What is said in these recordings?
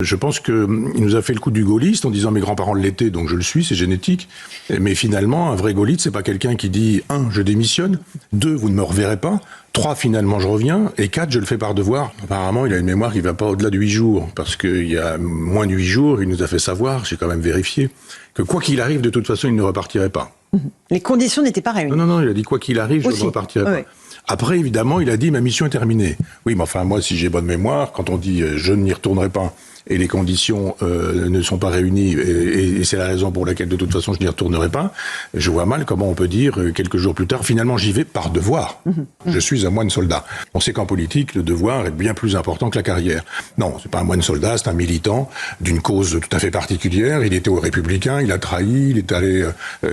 Je pense qu'il nous a fait le coup du gaulliste en disant mes grands-parents l'étaient, donc je le suis, c'est génétique. Mais finalement, un vrai gaulliste, c'est pas quelqu'un qui dit 1, je démissionne, 2, vous ne me reverrez pas, 3, finalement, je reviens, et 4, je le fais par devoir. Apparemment, il a une mémoire qui va pas au-delà de 8 jours, parce qu'il y a moins de 8 jours, il nous a fait savoir, j'ai quand même vérifié, que quoi qu'il arrive, de toute façon, il ne repartirait pas. Les conditions n'étaient pas réunies. Non, il a dit quoi qu'il arrive, je ne repartirai pas. Ouais. Après, évidemment, il a dit ma mission est terminée. Oui, mais enfin, moi, si j'ai bonne mémoire, quand on dit je n'y retournerai pas et les conditions ne sont pas réunies et c'est la raison pour laquelle de toute façon je n'y retournerai pas, je vois mal comment on peut dire quelques jours plus tard, finalement j'y vais par devoir. Je suis un moine soldat. On sait qu'en politique, le devoir est bien plus important que la carrière. Non, c'est pas un moine soldat, c'est un militant d'une cause tout à fait particulière. Il était aux Républicains, il a trahi, il est allé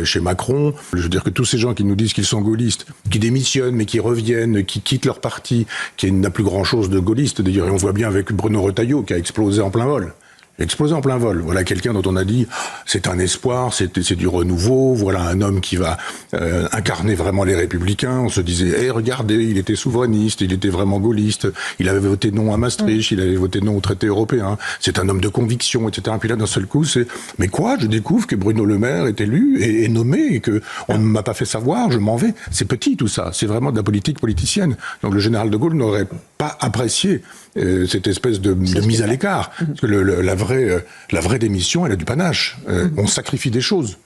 chez Macron. Je veux dire que tous ces gens qui nous disent qu'ils sont gaullistes, qui démissionnent mais qui reviennent, qui quittent leur parti, qui n'a plus grand-chose de gaulliste d'ailleurs, et on voit bien avec Bruno Retailleau qui a explosé en plein vol. Explosé en plein vol. Voilà quelqu'un dont on a dit c'est un espoir, c'est du renouveau. Voilà un homme qui va incarner vraiment les Républicains. On se disait, regardez, il était souverainiste, il était vraiment gaulliste. Il avait voté non à Maastricht, il avait voté non au traité européen. C'est un homme de conviction, etc. Puis là, d'un seul coup, c'est mais quoi ? Je découvre que Bruno Le Maire est élu et nommé et que on ne m'a pas fait savoir. Je m'en vais. C'est petit tout ça. C'est vraiment de la politique politicienne. Donc le général de Gaulle n'aurait pas apprécié cette espèce de mise à l'écart. Parce que la vraie démission, elle a du panache. On sacrifie des choses.